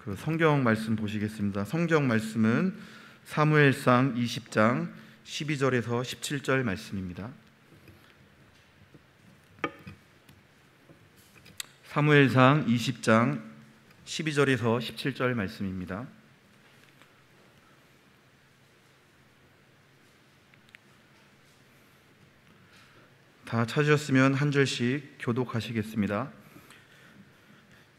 그 성경 말씀 보시겠습니다. 성경 말씀은 사무엘상 20장 12절에서 17절 말씀입니다. 사무엘상 20장 12절에서 17절 말씀입니다. 다 찾으셨으면 한 절씩 교독하시겠습니다.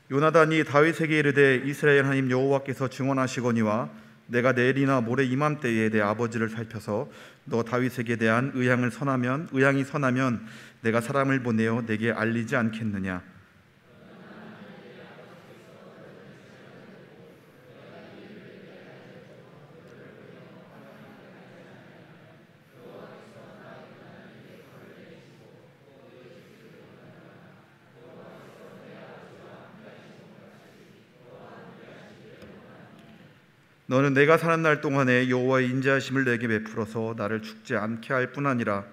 요나단이 다윗에게 이르되 이스라엘 하나님 여호와께서 증언하시거니와 내가 내일이나 모레 이맘때에 내 아버지를 살펴서 너 다윗에게 대한 의향이 선하면 내가 사람을 보내어 내게 알리지 않겠느냐. 너는 내가 사는 날 동안에 여호와의 인자하심을 내게 베풀어서 나를 죽지 않게 할 뿐 아니라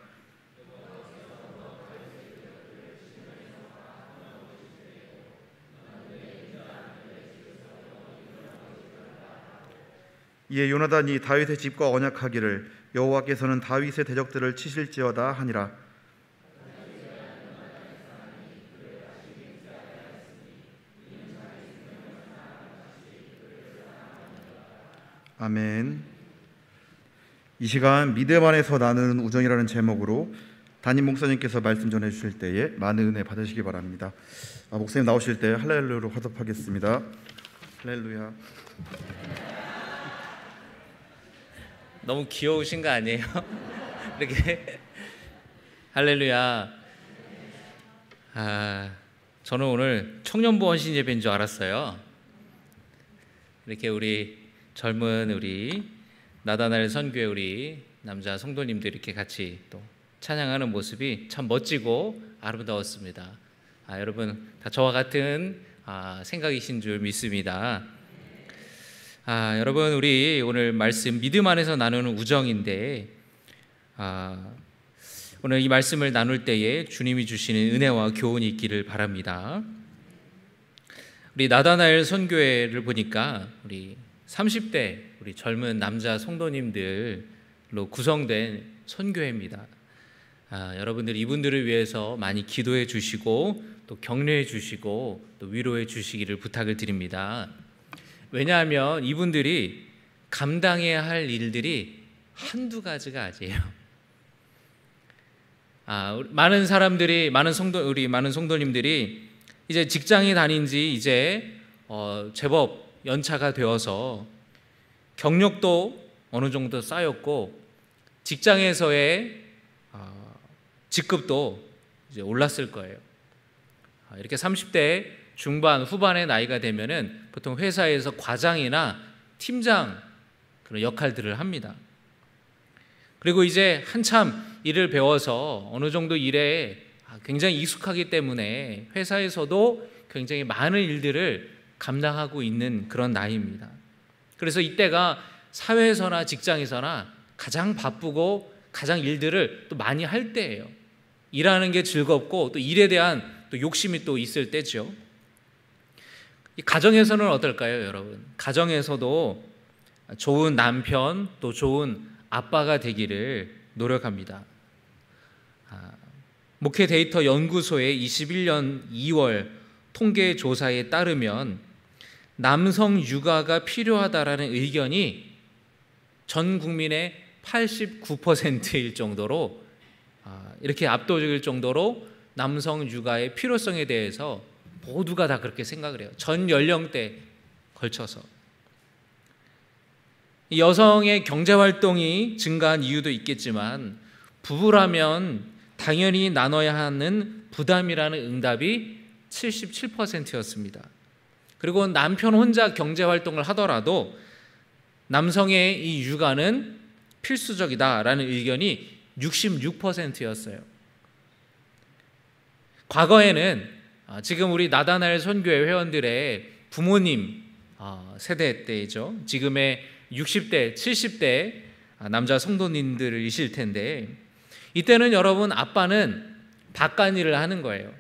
이에 요나단이 다윗의 집과 언약하기를 여호와께서는 다윗의 대적들을 치실지어다 하니라. 아멘. 이 시간 믿음 안에서 나누는 우정이라는 제목으로 담임 목사님께서 말씀 전해 주실 때에 많은 은혜 받으시기 바랍니다. 목사님 나오실 때 할렐루야로 화답하겠습니다. 할렐루야. 너무 귀여우신 거 아니에요? 이렇게 할렐루야. 저는 오늘 청년부 헌신 예배인 줄 알았어요. 이렇게 우리 젊은 우리 나다나엘 선교회 우리 남자 성도님들 이렇게 같이 또 찬양하는 모습이 참 멋지고 아름다웠습니다. 여러분 다 저와 같은 생각이신 줄 믿습니다. 여러분 우리 오늘 말씀 믿음 안에서 나누는 우정인데 오늘 이 말씀을 나눌 때에 주님이 주시는 은혜와 교훈이 있기를 바랍니다. 우리 나다나엘 선교회를 보니까 우리 30대 우리 젊은 남자 성도님들로 구성된 선교회입니다. 여러분들 이분들을 위해서 많이 기도해 주시고 또 격려해 주시고 또 위로해 주시기를 부탁을 드립니다. 왜냐하면 이분들이 감당해야 할 일들이 한두 가지가 아니에요. 많은 사람들이 많은 성도님들이 이제 직장에 다닌 지 이제 제법 연차가 되어서 경력도 어느 정도 쌓였고 직장에서의 직급도 이제 올랐을 거예요. 이렇게 30대 중반 후반의 나이가 되면은 보통 회사에서 과장이나 팀장 그런 역할들을 합니다. 그리고 이제 한참 일을 배워서 어느 정도 일에 굉장히 익숙하기 때문에 회사에서도 굉장히 많은 일들을 감당하고 있는 그런 나이입니다. 그래서 이때가 사회에서나 직장에서나 가장 바쁘고 가장 일들을 또 많이 할 때예요. 일하는 게 즐겁고 또 일에 대한 또 욕심이 또 있을 때죠. 이 가정에서는 어떨까요, 여러분? 가정에서도 좋은 남편 또 좋은 아빠가 되기를 노력합니다. 목회 데이터 연구소의 21년 2월 통계 조사에 따르면 남성 육아가 필요하다라는 의견이 전 국민의 89%일 정도로 이렇게 압도적일 정도로 남성 육아의 필요성에 대해서 모두가 다 그렇게 생각을 해요. 전 연령대에 걸쳐서. 여성의 경제활동이 증가한 이유도 있겠지만 부부라면 당연히 나눠야 하는 부담이라는 응답이 77%였습니다. 그리고 남편 혼자 경제활동을 하더라도 남성의 이 육아는 필수적이다라는 의견이 66%였어요. 과거에는 지금 우리 나다나엘 선교회 회원들의 부모님 세대 때이죠. 지금의 60대, 70대 남자 성도님들이실 텐데 이때는 여러분 아빠는 바깥일을 하는 거예요.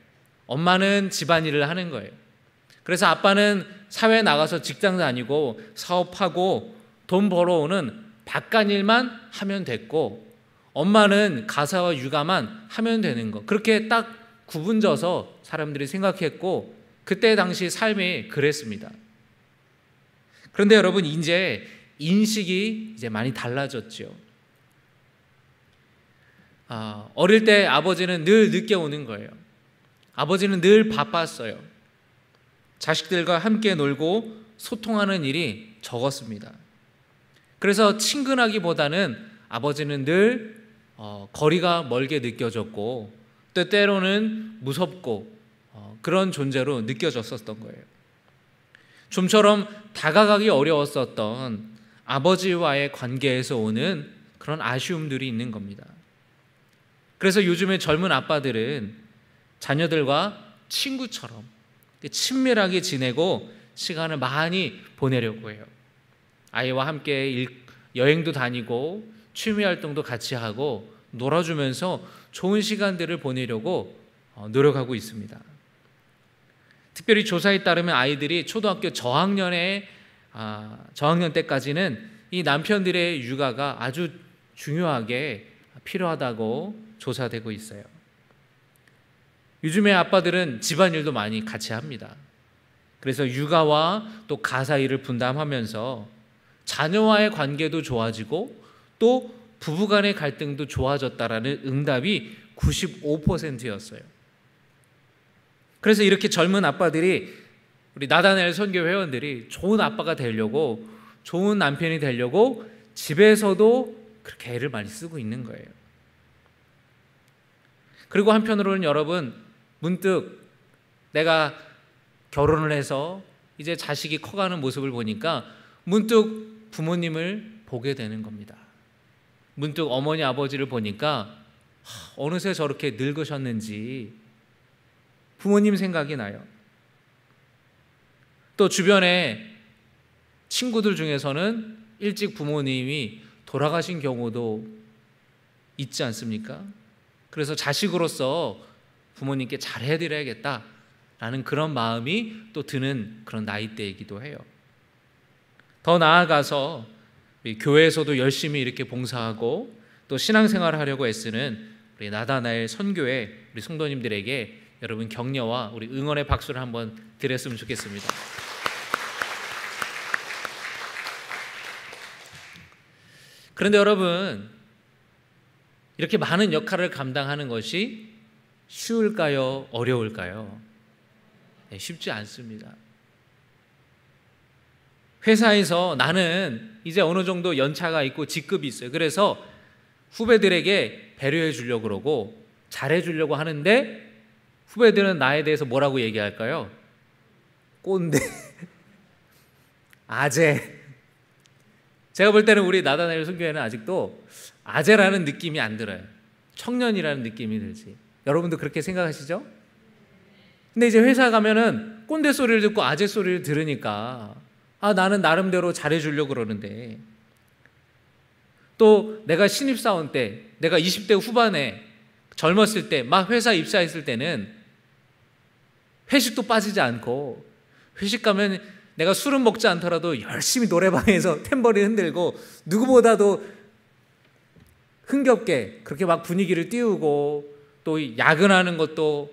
엄마는 집안일을 하는 거예요. 그래서 아빠는 사회에 나가서 직장 다니고 사업하고 돈 벌어오는 바깥일만 하면 됐고 엄마는 가사와 육아만 하면 되는 거, 그렇게 딱 구분져서 사람들이 생각했고 그때 당시 삶이 그랬습니다. 그런데 여러분, 이제 인식이 이제 많이 달라졌죠. 어릴 때 아버지는 늘 늦게 오는 거예요. 아버지는 늘 바빴어요. 자식들과 함께 놀고 소통하는 일이 적었습니다. 그래서 친근하기보다는 아버지는 늘 거리가 멀게 느껴졌고 또 때로는 무섭고 그런 존재로 느껴졌었던 거예요. 좀처럼 다가가기 어려웠었던 아버지와의 관계에서 오는 그런 아쉬움들이 있는 겁니다. 그래서 요즘에 젊은 아빠들은 자녀들과 친구처럼 친밀하게 지내고 시간을 많이 보내려고 해요. 아이와 함께 여행도 다니고 취미 활동도 같이 하고 놀아주면서 좋은 시간들을 보내려고 노력하고 있습니다. 특별히 조사에 따르면 아이들이 초등학교 저학년 때까지는 이 남편들의 육아가 아주 중요하게 필요하다고 조사되고 있어요. 요즘에 아빠들은 집안일도 많이 같이 합니다. 그래서 육아와 또 가사 일을 분담하면서 자녀와의 관계도 좋아지고 또 부부간의 갈등도 좋아졌다라는 응답이 95%였어요. 그래서 이렇게 젊은 아빠들이, 우리 나다나엘 선교 회원들이 좋은 아빠가 되려고, 좋은 남편이 되려고 집에서도 그렇게 애를 많이 쓰고 있는 거예요. 그리고 한편으로는 여러분, 문득 내가 결혼을 해서 이제 자식이 커가는 모습을 보니까 문득 부모님을 보게 되는 겁니다. 문득 어머니 아버지를 보니까 어느새 저렇게 늙으셨는지 부모님 생각이 나요. 또 주변에 친구들 중에서는 일찍 부모님이 돌아가신 경우도 있지 않습니까? 그래서 자식으로서 부모님께 잘해드려야겠다라는 그런 마음이 또 드는 그런 나이대이기도 해요. 더 나아가서 우리 교회에서도 열심히 이렇게 봉사하고 또 신앙생활을 하려고 애쓰는 우리 나다나엘 선교회 우리 성도님들에게 여러분 격려와 우리 응원의 박수를 한번 드렸으면 좋겠습니다. 그런데 여러분, 이렇게 많은 역할을 감당하는 것이 쉬울까요? 어려울까요? 네, 쉽지 않습니다. 회사에서 나는 이제 어느 정도 연차가 있고 직급이 있어요. 그래서 후배들에게 배려해 주려고 그러고 잘해 주려고 하는데 후배들은 나에 대해서 뭐라고 얘기할까요? 꼰대, 아재. 제가 볼 때는 우리 나다나엘 선교회는 아직도 아재라는 느낌이 안 들어요. 청년이라는 느낌이 들지. 여러분도 그렇게 생각하시죠? 근데 이제 회사 가면은 꼰대 소리를 듣고 아재 소리를 들으니까 나는 나름대로 잘해주려고 그러는데, 또 내가 신입사원 때, 내가 20대 후반에 젊었을 때 막 회사 입사했을 때는 회식도 빠지지 않고, 회식 가면 내가 술은 먹지 않더라도 열심히 노래방에서 탬버린 흔들고 누구보다도 흥겹게 그렇게 막 분위기를 띄우고, 또 야근하는 것도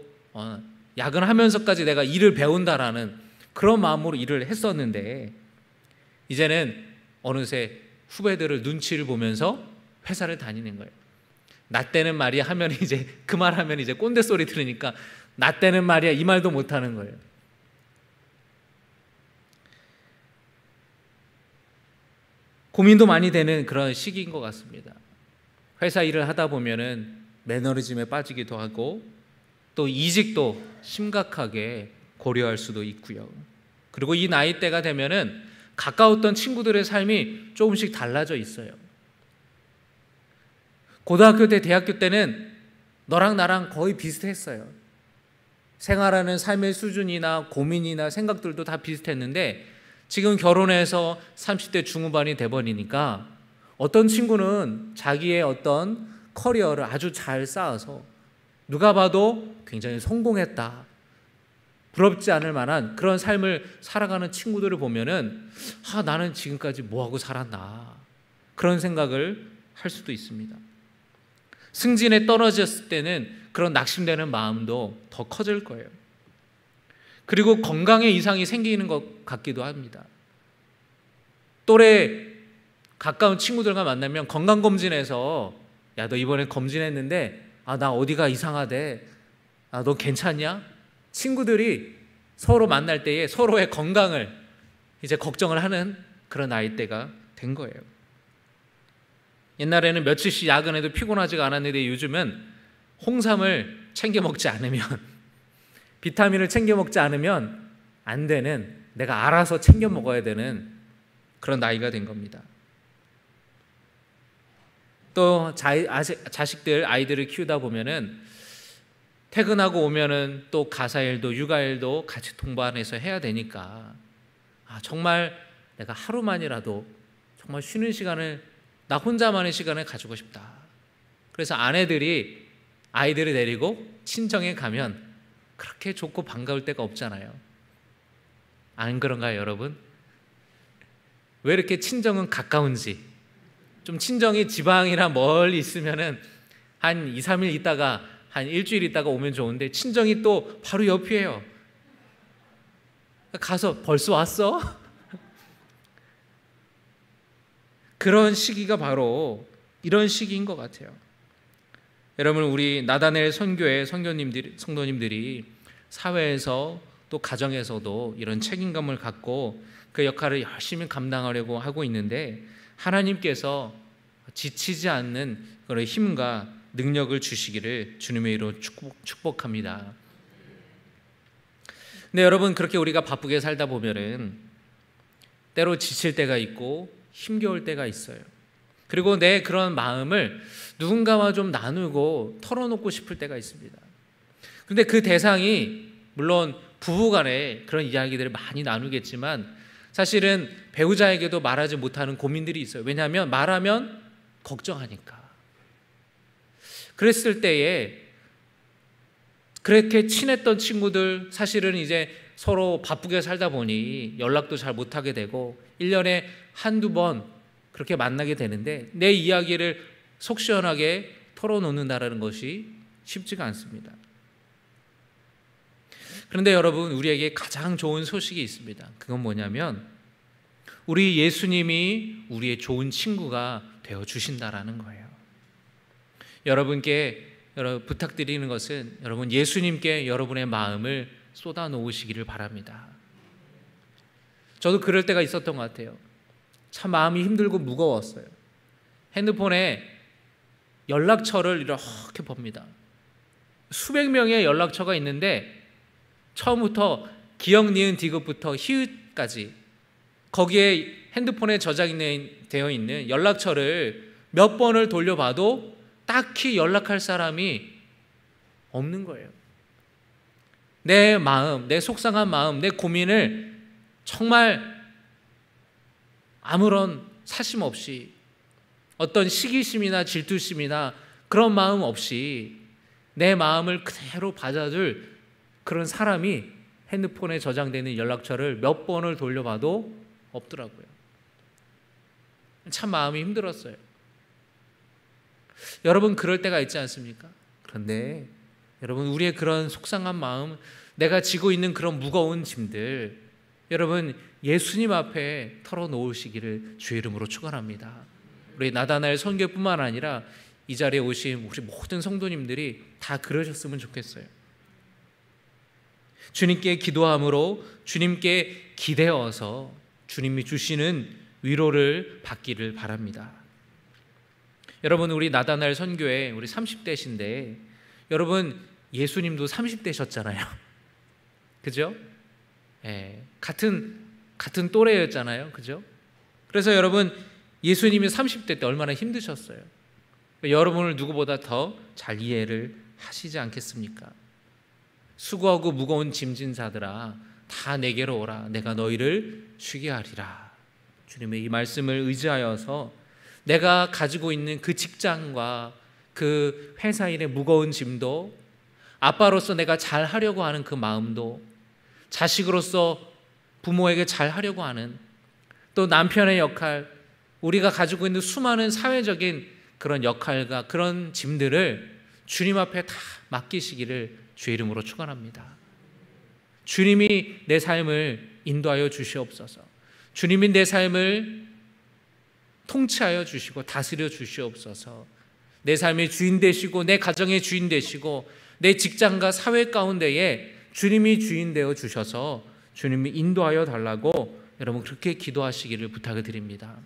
야근하면서까지 내가 일을 배운다라는 그런 마음으로 일을 했었는데, 이제는 어느새 후배들을 눈치를 보면서 회사를 다니는 거예요. 나 때는 말이야 하면 이제 그 말 하면 이제 꼰대 소리 들으니까 나 때는 말이야 이 말도 못 하는 거예요. 고민도 많이 되는 그런 시기인 것 같습니다. 회사 일을 하다 보면은 매너리즘에 빠지기도 하고 또 이직도 심각하게 고려할 수도 있고요. 그리고 이 나이대가 되면은 가까웠던 친구들의 삶이 조금씩 달라져 있어요. 고등학교 때, 대학교 때는 너랑 나랑 거의 비슷했어요. 생활하는 삶의 수준이나 고민이나 생각들도 다 비슷했는데, 지금 결혼해서 30대 중후반이 돼버리니까 어떤 친구는 자기의 어떤 커리어를 아주 잘 쌓아서 누가 봐도 굉장히 성공했다, 부럽지 않을 만한 그런 삶을 살아가는 친구들을 보면은 나는 지금까지 뭐하고 살았나, 그런 생각을 할 수도 있습니다. 승진에 떨어졌을 때는 그런 낙심되는 마음도 더 커질 거예요. 그리고 건강에 이상이 생기는 것 같기도 합니다. 또래 가까운 친구들과 만나면 건강검진에서 야, 너 이번에 검진했는데 나 어디가 이상하대, 너 괜찮냐? 친구들이 서로 만날 때에 서로의 건강을 이제 걱정을 하는 그런 나이대가 된 거예요. 옛날에는 며칠씩 야근해도 피곤하지가 않았는데 요즘은 홍삼을 챙겨 먹지 않으면, 비타민을 챙겨 먹지 않으면 안 되는, 내가 알아서 챙겨 먹어야 되는 그런 나이가 된 겁니다. 또 자식들, 아이들을 키우다 보면은 퇴근하고 오면은 또 가사일도 육아일도 같이 동반해서 해야 되니까 정말 내가 하루만이라도 정말 쉬는 시간을, 나 혼자만의 시간을 가지고 싶다. 그래서 아내들이 아이들을 데리고 친정에 가면 그렇게 좋고 반가울 때가 없잖아요. 안 그런가요, 여러분? 왜 이렇게 친정은 가까운지. 좀 친정이 지방이나 멀리 있으면은 한 2, 3일 있다가, 한 일주일 있다가 오면 좋은데 친정이 또 바로 옆이에요. 가서 벌써 왔어? 그런 시기가 바로 이런 시기인 것 같아요. 여러분, 우리 나다넬 선교회 성도님들이 사회에서 또 가정에서도 이런 책임감을 갖고 그 역할을 열심히 감당하려고 하고 있는데, 하나님께서 지치지 않는 그런 힘과 능력을 주시기를 주님의 이름으로 축복합니다. 근데 여러분, 그렇게 우리가 바쁘게 살다 보면은 때로 지칠 때가 있고 힘겨울 때가 있어요. 그리고 내 그런 마음을 누군가와 좀 나누고 털어놓고 싶을 때가 있습니다. 그런데 그 대상이 물론 부부간에 그런 이야기들을 많이 나누겠지만 사실은 배우자에게도 말하지 못하는 고민들이 있어요. 왜냐하면 말하면 걱정하니까. 그랬을 때에 그렇게 친했던 친구들, 사실은 이제 서로 바쁘게 살다 보니 연락도 잘 못하게 되고 1년에 한두 번 그렇게 만나게 되는데 내 이야기를 속 시원하게 털어놓는다는 것이 쉽지가 않습니다. 그런데 여러분, 우리에게 가장 좋은 소식이 있습니다. 그건 뭐냐면 우리 예수님이 우리의 좋은 친구가 되어 주신다라는 거예요. 여러분께 부탁드리는 것은 여러분, 예수님께 여러분의 마음을 쏟아 놓으시기를 바랍니다. 저도 그럴 때가 있었던 것 같아요. 참 마음이 힘들고 무거웠어요. 핸드폰에 연락처를 이렇게 봅니다. 수백 명의 연락처가 있는데 처음부터 기역, 니은, 디귿부터 히읗까지 거기에 핸드폰에 저장되어 있는 연락처를 몇 번을 돌려봐도 딱히 연락할 사람이 없는 거예요. 내 마음, 내 속상한 마음, 내 고민을 정말 아무런 사심 없이, 어떤 시기심이나 질투심이나 그런 마음 없이 내 마음을 그대로 받아줄 그런 사람이 핸드폰에 저장되는 연락처를 몇 번을 돌려봐도 없더라고요. 참 마음이 힘들었어요. 여러분, 그럴 때가 있지 않습니까? 그런데 여러분, 우리의 그런 속상한 마음, 내가 지고 있는 그런 무거운 짐들, 여러분, 예수님 앞에 털어놓으시기를 주의 이름으로 축원합니다. 우리 나다넬 선교뿐만 아니라 이 자리에 오신 우리 모든 성도님들이 다 그러셨으면 좋겠어요. 주님께 기도함으로 주님께 기대어서 주님이 주시는 위로를 받기를 바랍니다. 여러분, 우리 나다넬 선교회 우리 30대신데 여러분, 예수님도 30대셨잖아요. 그죠? 예, 같은 또래였잖아요. 그죠? 그래서 여러분, 예수님이 30대 때 얼마나 힘드셨어요. 여러분을 누구보다 더 잘 이해를 하시지 않겠습니까? 수고하고 무거운 짐진 자들아, 다 내게로 오라. 내가 너희를 쉬게 하리라. 주님의 이 말씀을 의지하여서 내가 가지고 있는 그 직장과 그 회사 일의 무거운 짐도, 아빠로서 내가 잘 하려고 하는 그 마음도, 자식으로서 부모에게 잘 하려고 하는, 또 남편의 역할, 우리가 가지고 있는 수많은 사회적인 그런 역할과 그런 짐들을 주님 앞에 다 맡기시기를 주의 이름으로 축원합니다. 주님이 내 삶을 인도하여 주시옵소서. 주님이 내 삶을 통치하여 주시고 다스려 주시옵소서. 내 삶의 주인 되시고 내 가정의 주인 되시고 내 직장과 사회 가운데에 주님이 주인 되어 주셔서 주님이 인도하여 달라고 여러분 그렇게 기도하시기를 부탁을 드립니다.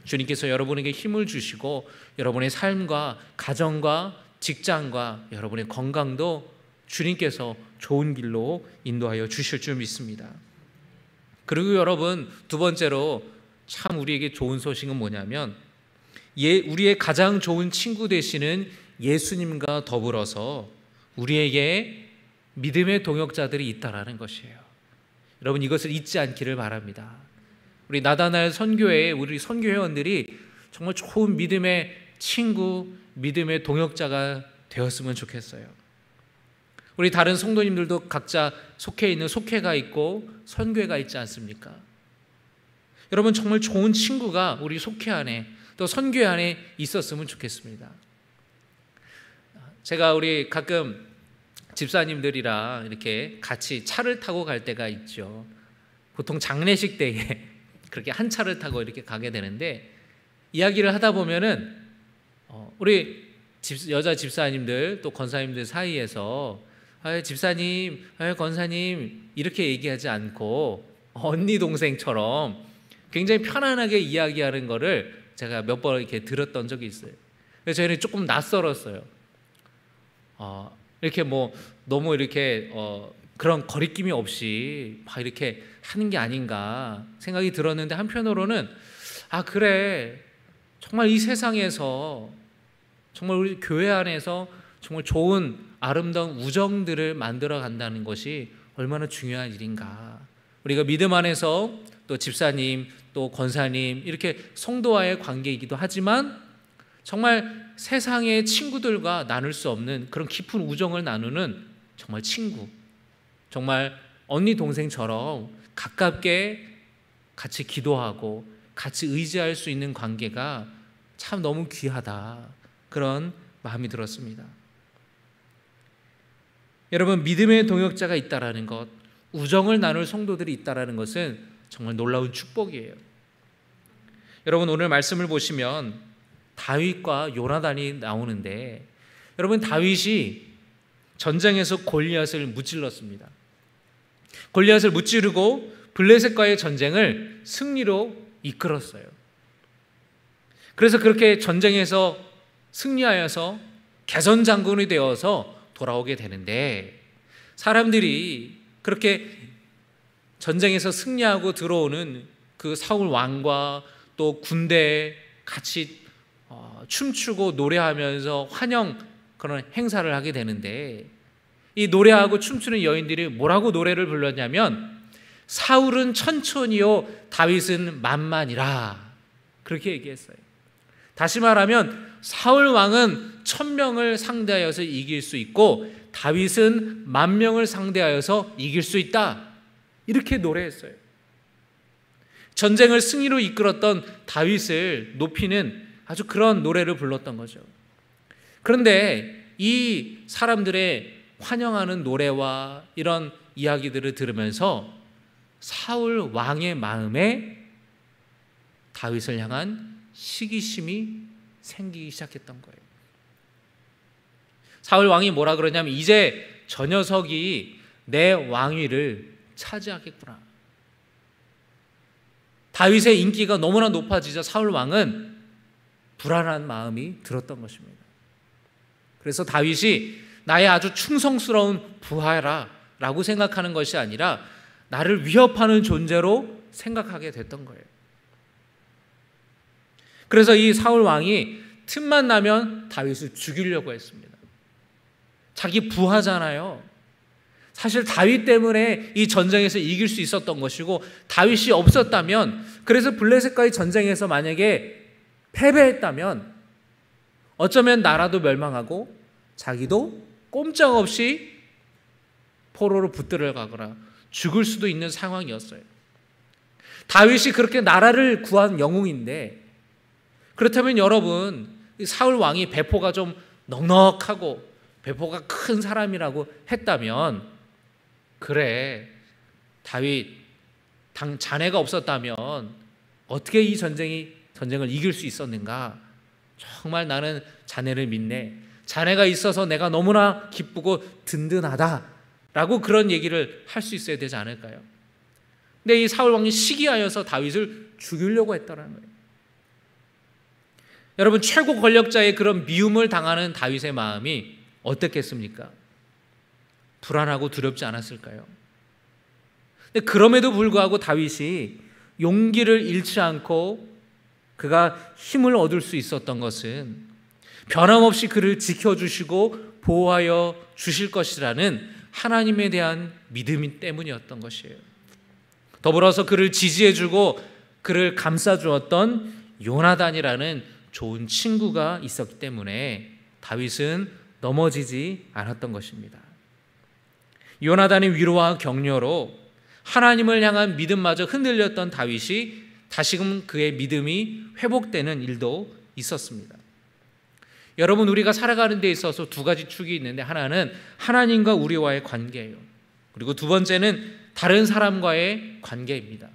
주님께서 여러분에게 힘을 주시고 여러분의 삶과 가정과 직장과 여러분의 건강도 주님께서 좋은 길로 인도하여 주실 줄 믿습니다. 그리고 여러분, 두 번째로 참 우리에게 좋은 소식은 뭐냐면 우리의 가장 좋은 친구 되시는 예수님과 더불어서 우리에게 믿음의 동역자들이 있다라는 것이에요. 여러분, 이것을 잊지 않기를 바랍니다. 우리 나다나엘 선교회에 우리 선교회원들이 정말 좋은 믿음의 친구, 믿음의 동역자가 되었으면 좋겠어요. 우리 다른 성도님들도 각자 속해 있는 속회가 있고 선교회가 있지 않습니까? 여러분, 정말 좋은 친구가 우리 속회 안에 또 선교회 안에 있었으면 좋겠습니다. 제가 우리 가끔 집사님들이랑 이렇게 같이 차를 타고 갈 때가 있죠. 보통 장례식 때에 그렇게 한 차를 타고 이렇게 가게 되는데, 이야기를 하다 보면은 우리 여자 집사님들 또 권사님들 사이에서 집사님, 권사님 이렇게 얘기하지 않고 언니 동생처럼 굉장히 편안하게 이야기하는 거를 제가 몇 번 이렇게 들었던 적이 있어요. 그래서 저희는 조금 낯설었어요. 이렇게 뭐 너무 이렇게 그런 거리낌이 없이 막 이렇게 하는 게 아닌가 생각이 들었는데, 한편으로는 그래, 정말 이 세상에서 정말 우리 교회 안에서 정말 좋은 아름다운 우정들을 만들어 간다는 것이 얼마나 중요한 일인가. 우리가 믿음 안에서 또 집사님 또 권사님 이렇게 성도와의 관계이기도 하지만 정말 세상의 친구들과 나눌 수 없는 그런 깊은 우정을 나누는 정말 친구, 정말 언니 동생처럼 가깝게 같이 기도하고 같이 의지할 수 있는 관계가 참 너무 귀하다, 그런 마음이 들었습니다. 여러분, 믿음의 동역자가 있다라는 것, 우정을 나눌 성도들이 있다라는 것은 정말 놀라운 축복이에요. 여러분, 오늘 말씀을 보시면 다윗과 요나단이 나오는데, 여러분, 다윗이 전쟁에서 골리앗을 무찔렀습니다. 골리앗을 무찌르고 블레셋과의 전쟁을 승리로 이끌었어요. 그래서 그렇게 전쟁에서 승리하여서 개선 장군이 되어서 돌아오게 되는데, 사람들이 그렇게 전쟁에서 승리하고 들어오는 그 사울 왕과 또 군대에 같이 춤추고 노래하면서 환영 그런 행사를 하게 되는데, 이 노래하고 춤추는 여인들이 뭐라고 노래를 불렀냐면 사울은 천천히요 다윗은 만만이라, 그렇게 얘기했어요. 다시 말하면 사울 왕은 1000명을 상대하여서 이길 수 있고 다윗은 10,000명을 상대하여서 이길 수 있다, 이렇게 노래했어요. 전쟁을 승리로 이끌었던 다윗을 높이는 아주 그런 노래를 불렀던 거죠. 그런데 이 사람들의 환영하는 노래와 이런 이야기들을 들으면서 사울 왕의 마음에 다윗을 향한 시기심이 생기기 시작했던 거예요. 사울 왕이 뭐라 그러냐면, 이제 저 녀석이 내 왕위를 차지하겠구나. 다윗의 인기가 너무나 높아지자 사울 왕은 불안한 마음이 들었던 것입니다. 그래서 다윗이 나의 아주 충성스러운 부하라 라고 생각하는 것이 아니라 나를 위협하는 존재로 생각하게 됐던 거예요. 그래서 이 사울 왕이 틈만 나면 다윗을 죽이려고 했습니다. 자기 부하잖아요. 사실 다윗 때문에 이 전쟁에서 이길 수 있었던 것이고, 다윗이 없었다면, 그래서 블레셋과의 전쟁에서 만약에 패배했다면 어쩌면 나라도 멸망하고 자기도 꼼짝없이 포로로 붙들어 가거나 죽을 수도 있는 상황이었어요. 다윗이 그렇게 나라를 구한 영웅인데, 그렇다면 여러분, 사울 왕이 배포가 좀 넉넉하고 배포가 큰 사람이라고 했다면, 그래, 다윗 자네가 없었다면 어떻게 이 전쟁을 이길 수 있었는가? 정말 나는 자네를 믿네. 자네가 있어서 내가 너무나 기쁘고 든든하다라고 그런 얘기를 할 수 있어야 되지 않을까요? 근데 이 사울 왕이 시기하여서 다윗을 죽이려고 했다는 거예요. 여러분, 최고 권력자의 그런 미움을 당하는 다윗의 마음이 어떻겠습니까? 불안하고 두렵지 않았을까요? 근데 그럼에도 불구하고 다윗이 용기를 잃지 않고 그가 힘을 얻을 수 있었던 것은 변함없이 그를 지켜주시고 보호하여 주실 것이라는 하나님에 대한 믿음 때문이었던 것이에요. 더불어서 그를 지지해주고 그를 감싸주었던 요나단이라는 좋은 친구가 있었기 때문에 다윗은 넘어지지 않았던 것입니다. 요나단의 위로와 격려로 하나님을 향한 믿음마저 흔들렸던 다윗이 다시금 그의 믿음이 회복되는 일도 있었습니다. 여러분, 우리가 살아가는 데 있어서 두 가지 축이 있는데, 하나는 하나님과 우리와의 관계예요. 그리고 두 번째는 다른 사람과의 관계입니다.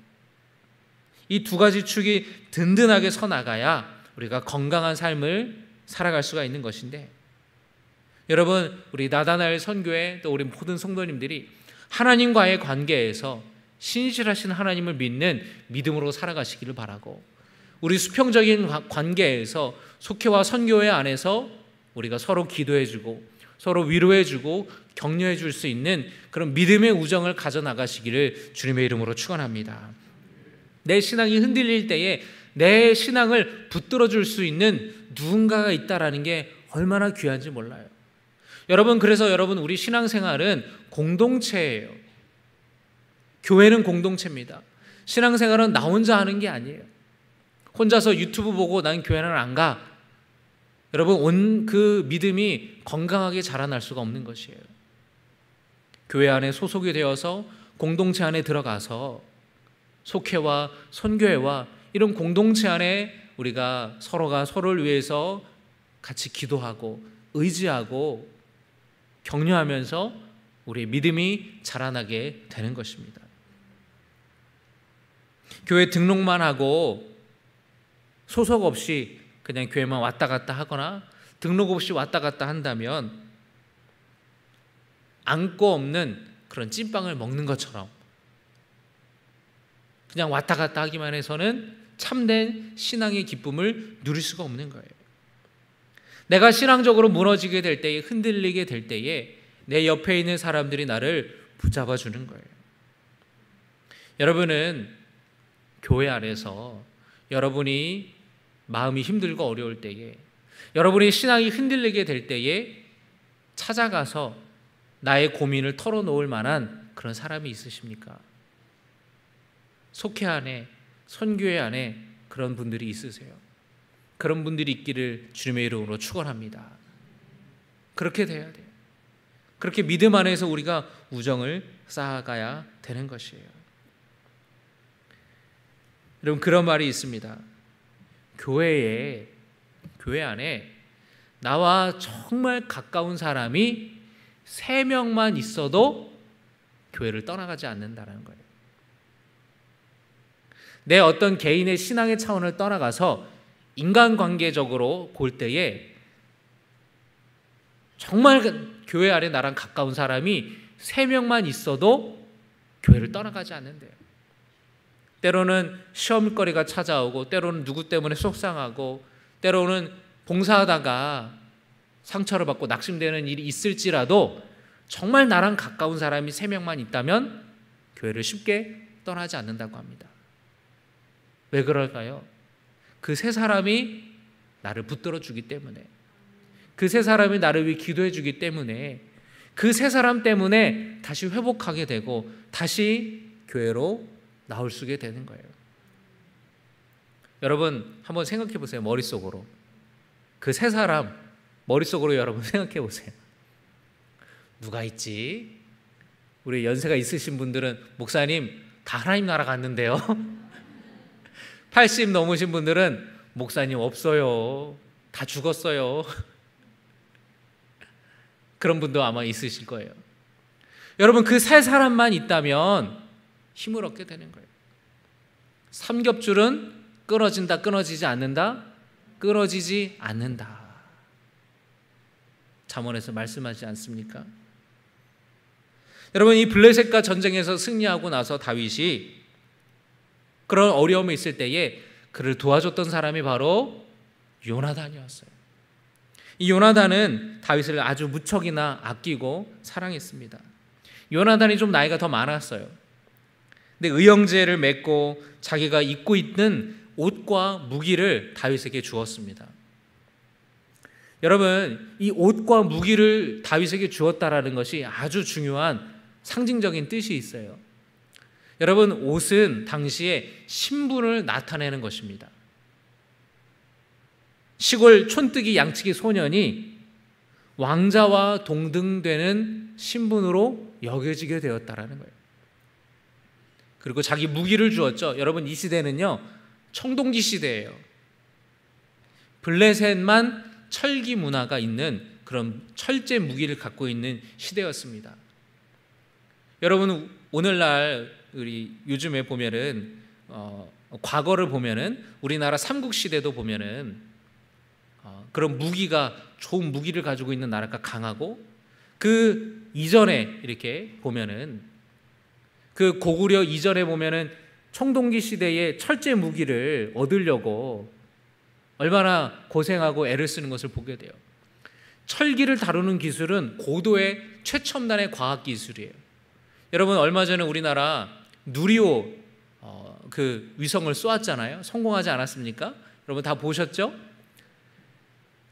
이 두 가지 축이 든든하게 서 나가야 우리가 건강한 삶을 살아갈 수가 있는 것인데, 여러분, 우리 나다나엘 선교회 또 우리 모든 성도님들이 하나님과의 관계에서 신실하신 하나님을 믿는 믿음으로 살아가시기를 바라고, 우리 수평적인 관계에서 속회와 선교회 안에서 우리가 서로 기도해주고 서로 위로해주고 격려해줄 수 있는 그런 믿음의 우정을 가져나가시기를 주님의 이름으로 축원합니다. 내 신앙이 흔들릴 때에 내 신앙을 붙들어줄 수 있는 누군가가 있다라는 게 얼마나 귀한지 몰라요. 여러분, 그래서 여러분, 우리 신앙생활은 공동체예요. 교회는 공동체입니다. 신앙생활은 나 혼자 하는 게 아니에요. 혼자서 유튜브 보고 난 교회는 안 가. 여러분, 그 믿음이 건강하게 자라날 수가 없는 것이에요. 교회 안에 소속이 되어서 공동체 안에 들어가서 속회와 선교회와 이런 공동체 안에 우리가 서로가 서로를 위해서 같이 기도하고 의지하고 격려하면서 우리의 믿음이 자라나게 되는 것입니다. 교회 등록만 하고 소속 없이 그냥 교회만 왔다 갔다 하거나 등록 없이 왔다 갔다 한다면 안고 없는 그런 찐빵을 먹는 것처럼 그냥 왔다 갔다 하기만 해서는 참된 신앙의 기쁨을 누릴 수가 없는 거예요. 내가 신앙적으로 무너지게 될 때에, 흔들리게 될 때에 내 옆에 있는 사람들이 나를 붙잡아 주는 거예요. 여러분은 교회 안에서 여러분이 마음이 힘들고 어려울 때에, 여러분의 신앙이 흔들리게 될 때에 찾아가서 나의 고민을 털어놓을 만한 그런 사람이 있으십니까? 속회 안에, 선교회 안에 그런 분들이 있으세요? 그런 분들이 있기를 주님의 이름으로 축원합니다. 그렇게 돼야 돼요. 그렇게 믿음 안에서 우리가 우정을 쌓아가야 되는 것이에요. 여러분, 그런 말이 있습니다. 교회 안에 나와 정말 가까운 사람이 3명만 있어도 교회를 떠나가지 않는다는 거예요. 내 어떤 개인의 신앙의 차원을 떠나가서 인간관계적으로 볼 때에 정말 교회 안에 나랑 가까운 사람이 3명만 있어도 교회를 떠나가지 않는데요. 때로는 시험거리가 찾아오고, 때로는 누구 때문에 속상하고, 때로는 봉사하다가 상처를 받고 낙심되는 일이 있을지라도 정말 나랑 가까운 사람이 3명만 있다면 교회를 쉽게 떠나지 않는다고 합니다. 왜 그럴까요? 그 3사람이 나를 붙들어 주기 때문에, 그 3사람이 나를 위해 기도해 주기 때문에, 그 3사람 때문에 다시 회복하게 되고 다시 교회로 나올 수 있게 되는 거예요. 여러분, 한번 생각해 보세요. 머릿속으로 그 3사람 머릿속으로 여러분 생각해 보세요. 누가 있지? 우리 연세가 있으신 분들은 목사님 다 하나님 나라 갔는데요. 80 넘으신 분들은 목사님 없어요. 다 죽었어요. 그런 분도 아마 있으실 거예요. 여러분, 그 세 사람만 있다면 힘을 얻게 되는 거예요. 삼겹줄은 끊어진다, 끊어지지 않는다, 끊어지지 않는다. 잠언에서 말씀하지 않습니까? 여러분, 이 블레셋과 전쟁에서 승리하고 나서 다윗이 그런 어려움이 있을 때에 그를 도와줬던 사람이 바로 요나단이었어요. 이 요나단은 다윗을 아주 무척이나 아끼고 사랑했습니다. 요나단이 좀 나이가 더 많았어요. 근데 의형제를 맺고 자기가 입고 있는 옷과 무기를 다윗에게 주었습니다. 여러분, 이 옷과 무기를 다윗에게 주었다라는 것이 아주 중요한 상징적인 뜻이 있어요. 여러분, 옷은 당시에 신분을 나타내는 것입니다. 시골 촌뜨기 양치기 소년이 왕자와 동등되는 신분으로 여겨지게 되었다라는 거예요. 그리고 자기 무기를 주었죠. 여러분, 이 시대는요, 청동기 시대예요. 블레셋만 철기 문화가 있는 그런 철제 무기를 갖고 있는 시대였습니다. 여러분, 오늘날 우리 요즘에 보면은 과거를 보면은 우리나라 삼국 시대도 보면은 그런 무기가 좋은 무기를 가지고 있는 나라가 강하고, 그 이전에 이렇게 보면은 그 고구려 이전에 보면은 청동기 시대의 철제 무기를 얻으려고 얼마나 고생하고 애를 쓰는 것을 보게 돼요. 철기를 다루는 기술은 고도의 최첨단의 과학 기술이에요. 여러분, 얼마 전에 우리나라 누리호 그 위성을 쏘았잖아요. 성공하지 않았습니까? 여러분 다 보셨죠?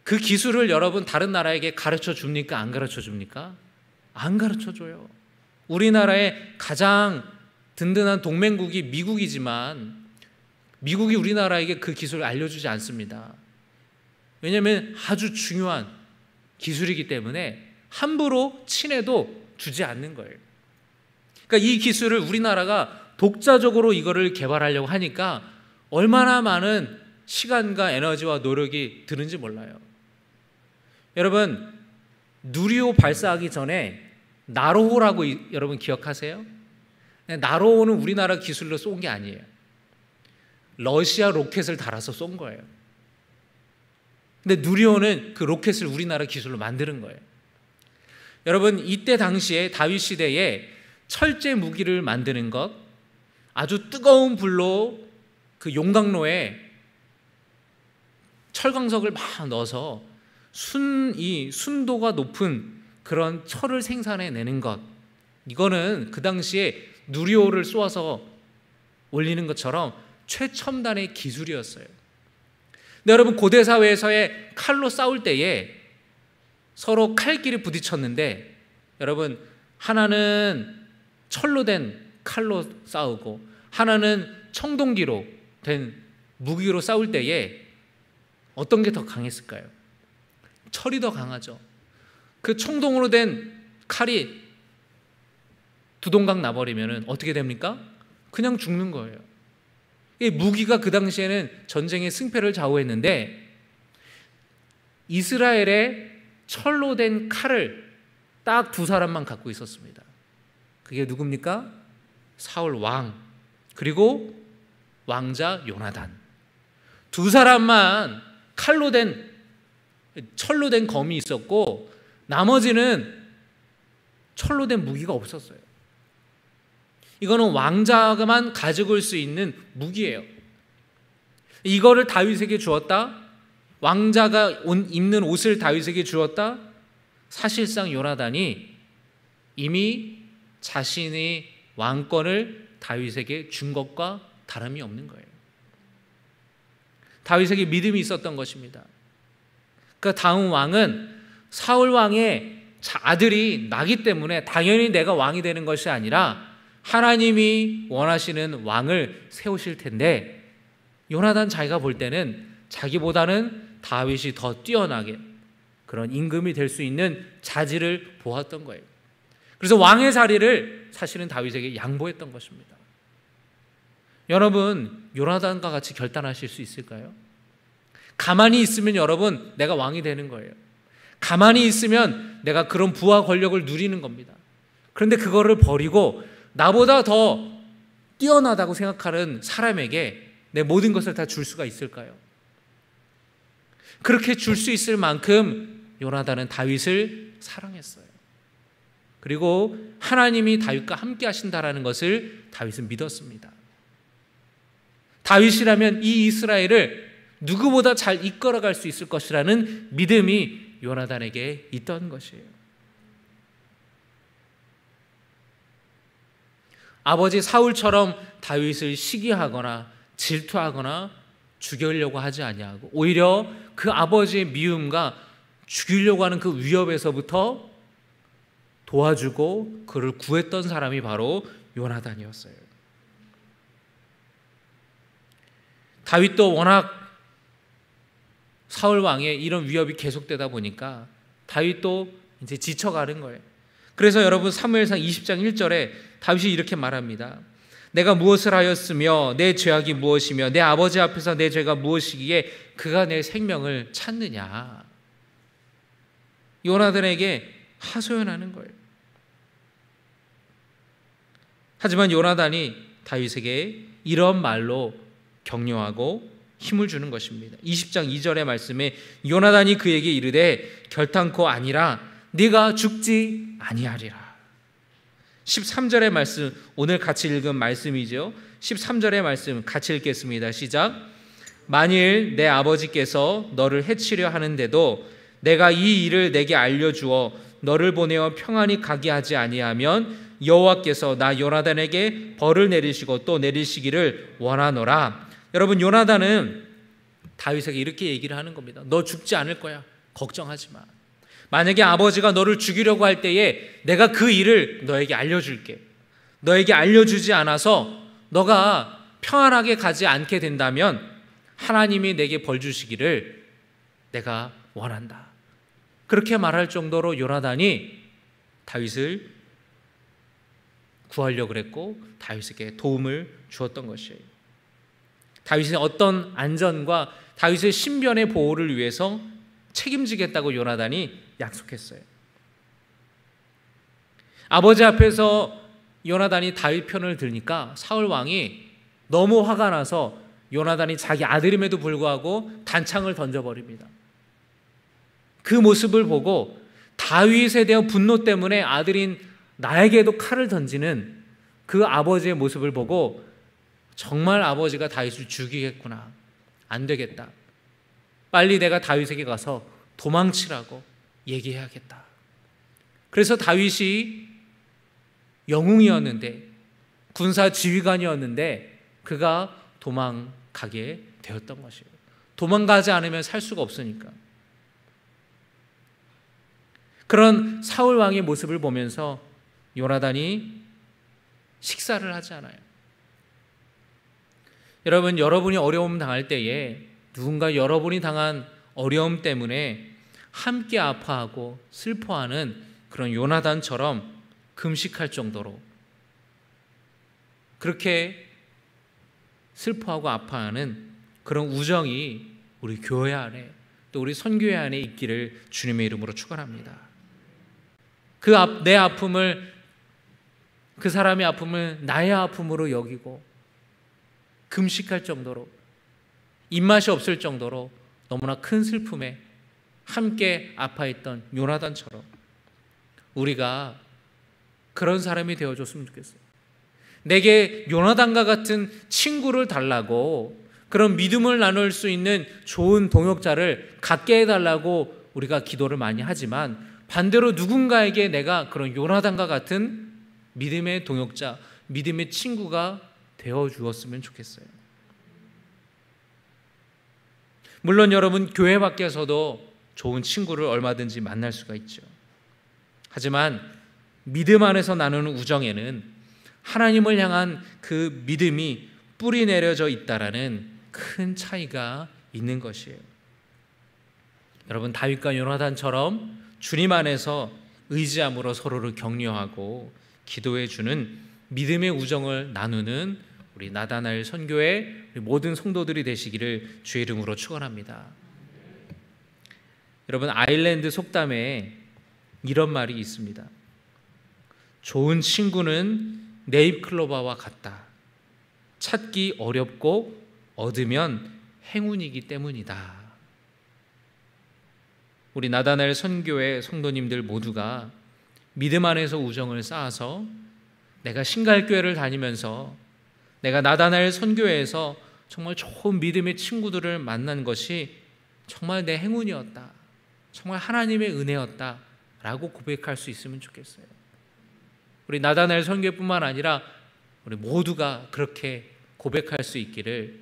그 기술을 여러분 다른 나라에게 가르쳐 줍니까? 안 가르쳐 줍니까? 안 가르쳐 줘요. 우리나라의 가장 든든한 동맹국이 미국이지만 미국이 우리나라에게 그 기술을 알려주지 않습니다. 왜냐하면 아주 중요한 기술이기 때문에 함부로 친해도 주지 않는 거예요. 그러니까 이 기술을 우리나라가 독자적으로 이거를 개발하려고 하니까 얼마나 많은 시간과 에너지와 노력이 드는지 몰라요. 여러분, 누리호 발사하기 전에 나로호라고 여러분 기억하세요? 나로호는 우리나라 기술로 쏜 게 아니에요. 러시아 로켓을 달아서 쏜 거예요. 근데 누리호는 그 로켓을 우리나라 기술로 만드는 거예요. 여러분, 이때 당시에 다윗 시대에 철제 무기를 만드는 것, 아주 뜨거운 불로 그 용광로에 철광석을 막 넣어서 이 순도가 높은 그런 철을 생산해내는 것, 이거는 그 당시에 누리호를 쏘아서 올리는 것처럼 최첨단의 기술이었어요. 근데 여러분, 고대 사회에서의 칼로 싸울 때에 서로 칼끼리 부딪혔는데, 여러분, 하나는 철로 된 칼로 싸우고 하나는 청동기로 된 무기로 싸울 때에 어떤 게 더 강했을까요? 철이 더 강하죠. 그 청동으로 된 칼이 두동강 나버리면 어떻게 됩니까? 그냥 죽는 거예요. 이 무기가 그 당시에는 전쟁의 승패를 좌우했는데, 이스라엘의 철로 된 칼을 딱 두 사람만 갖고 있었습니다. 그게 누굽니까? 사울 왕, 그리고 왕자 요나단. 두 사람만 철로 된 검이 있었고, 나머지는 철로 된 무기가 없었어요. 이거는 왕자만 가지고 올 수 있는 무기예요. 이거를 다윗에게 주었다? 왕자가 입는 옷을 다윗에게 주었다? 사실상 요나단이 이미 자신의 왕권을 다윗에게 준 것과 다름이 없는 거예요. 다윗에게 믿음이 있었던 것입니다. 그 다음 왕은 사울 왕의 아들이 나기 때문에 당연히 내가 왕이 되는 것이 아니라 하나님이 원하시는 왕을 세우실 텐데, 요나단 자기가 볼 때는 자기보다는 다윗이 더 뛰어나게 그런 임금이 될 수 있는 자질을 보았던 거예요. 그래서 왕의 자리를 사실은 다윗에게 양보했던 것입니다. 여러분, 요나단과 같이 결단하실 수 있을까요? 가만히 있으면 여러분, 내가 왕이 되는 거예요. 가만히 있으면 내가 그런 부와 권력을 누리는 겁니다. 그런데 그거를 버리고 나보다 더 뛰어나다고 생각하는 사람에게 내 모든 것을 다 줄 수가 있을까요? 그렇게 줄 수 있을 만큼 요나단은 다윗을 사랑했어요. 그리고 하나님이 다윗과 함께 하신다라는 것을 다윗은 믿었습니다. 다윗이라면 이 이스라엘을 누구보다 잘 이끌어갈 수 있을 것이라는 믿음이 요나단에게 있던 것이에요. 아버지 사울처럼 다윗을 시기하거나 질투하거나 죽이려고 하지 아니하고 오히려 그 아버지의 미움과 죽이려고 하는 그 위협에서부터 도와주고 그를 구했던 사람이 바로 요나단이었어요. 다윗도 워낙 사울 왕의 이런 위협이 계속되다 보니까 다윗도 이제 지쳐가는 거예요. 그래서 여러분 사무엘상 20장 1절에 다윗이 이렇게 말합니다. 내가 무엇을 하였으며 내 죄악이 무엇이며 내 아버지 앞에서 내 죄가 무엇이기에 그가 내 생명을 찾느냐. 요나단에게 하소연하는 거예요. 하지만 요나단이 다윗에게 이런 말로 격려하고 힘을 주는 것입니다. 20장 2절의 말씀에 요나단이 그에게 이르되 결탄코 아니라 네가 죽지 아니하리라. 13절의 말씀, 오늘 같이 읽은 말씀이죠. 13절의 말씀 같이 읽겠습니다. 시작. 만일 내 아버지께서 너를 해치려 하는데도 내가 이 일을 내게 알려주어 너를 보내어 평안히 가게 하지 아니하면 여호와께서 나 요나단에게 벌을 내리시고 또 내리시기를 원하노라. 여러분, 요나단은 다윗에게 이렇게 얘기를 하는 겁니다. 너 죽지 않을 거야. 걱정하지 마. 만약에 아버지가 너를 죽이려고 할 때에 내가 그 일을 너에게 알려줄게. 너에게 알려주지 않아서 너가 평안하게 가지 않게 된다면 하나님이 내게 벌 주시기를 내가 원한다. 그렇게 말할 정도로 요나단이 다윗을 구하려고 했고 다윗에게 도움을 주었던 것이에요. 다윗의 어떤 안전과 다윗의 신변의 보호를 위해서 책임지겠다고 요나단이 약속했어요. 아버지 앞에서 요나단이 다윗 편을 들니까 사울 왕이 너무 화가 나서 요나단이 자기 아들임에도 불구하고 단창을 던져버립니다. 그 모습을 보고 다윗에 대한 분노 때문에 아들인 나에게도 칼을 던지는 그 아버지의 모습을 보고 정말 아버지가 다윗을 죽이겠구나. 안 되겠다. 빨리 내가 다윗에게 가서 도망치라고 얘기해야겠다. 그래서 다윗이 영웅이었는데 군사 지휘관이었는데 그가 도망가게 되었던 것이에요. 도망가지 않으면 살 수가 없으니까. 그런 사울 왕의 모습을 보면서 요나단이 식사를 하지 않아요. 여러분, 여러분이 어려움 당할 때에 누군가 여러분이 당한 어려움 때문에 함께 아파하고 슬퍼하는 그런 요나단처럼 금식할 정도로 그렇게 슬퍼하고 아파하는 그런 우정이 우리 교회 안에 또 우리 선교회 안에 있기를 주님의 이름으로 축원합니다. 내 아픔을, 그 사람의 아픔을 나의 아픔으로 여기고 금식할 정도로, 입맛이 없을 정도로 너무나 큰 슬픔에 함께 아파했던 요나단처럼 우리가 그런 사람이 되어줬으면 좋겠어요. 내게 요나단과 같은 친구를 달라고, 그런 믿음을 나눌 수 있는 좋은 동역자를 갖게 해달라고 우리가 기도를 많이 하지만, 반대로 누군가에게 내가 그런 요나단과 같은 믿음의 동역자, 믿음의 친구가 되어주었으면 좋겠어요. 물론 여러분, 교회 밖에서도 좋은 친구를 얼마든지 만날 수가 있죠. 하지만 믿음 안에서 나누는 우정에는 하나님을 향한 그 믿음이 뿌리 내려져 있다라는 큰 차이가 있는 것이에요. 여러분, 다윗과 요나단처럼 주님 안에서 의지함으로 서로를 격려하고 기도해 주는 믿음의 우정을 나누는 우리 나다나엘 선교회 모든 성도들이 되시기를 주의 이름으로 축원합니다. 여러분, 아일랜드 속담에 이런 말이 있습니다. 좋은 친구는 네잎클로버와 같다. 찾기 어렵고 얻으면 행운이기 때문이다. 우리 나다나엘 선교회 성도님들 모두가 믿음 안에서 우정을 쌓아서 내가 신갈교회를 다니면서 내가 나다나엘 선교회에서 정말 좋은 믿음의 친구들을 만난 것이 정말 내 행운이었다, 정말 하나님의 은혜였다 라고 고백할 수 있으면 좋겠어요. 우리 나다나엘 선교회뿐만 아니라 우리 모두가 그렇게 고백할 수 있기를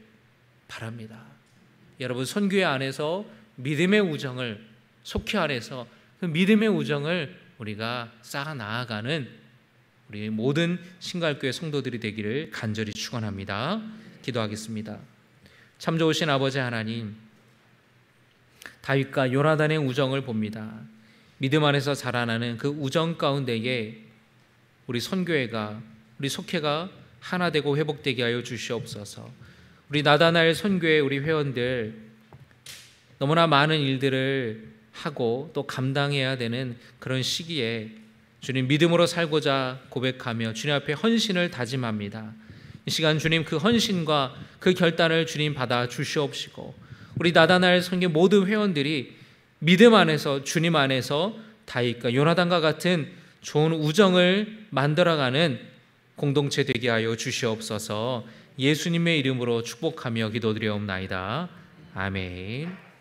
바랍니다. 여러분, 선교회 안에서 믿음의 우정을, 속회 안에서 그 믿음의 우정을 우리가 쌓아 나아가는 우리 모든 신갈교회 성도들이 되기를 간절히 축원합니다. 기도하겠습니다. 참 좋으신 아버지 하나님, 다윗과 요나단의 우정을 봅니다. 믿음 안에서 자라나는 그 우정 가운데에 우리 선교회가, 우리 속회가 하나 되고 회복되게 하여 주시옵소서. 우리 나다나엘 선교회 우리 회원들 너무나 많은 일들을 하고 또 감당해야 되는 그런 시기에 주님 믿음으로 살고자 고백하며 주님 앞에 헌신을 다짐합니다. 이 시간 주님 그 헌신과 그 결단을 주님 받아 주시옵시고 우리 나다나엘 선교 모든 회원들이 믿음 안에서, 주님 안에서 다윗과 요나단과 같은 좋은 우정을 만들어가는 공동체 되게 하여 주시옵소서. 예수님의 이름으로 축복하며 기도드리옵나이다. 아멘.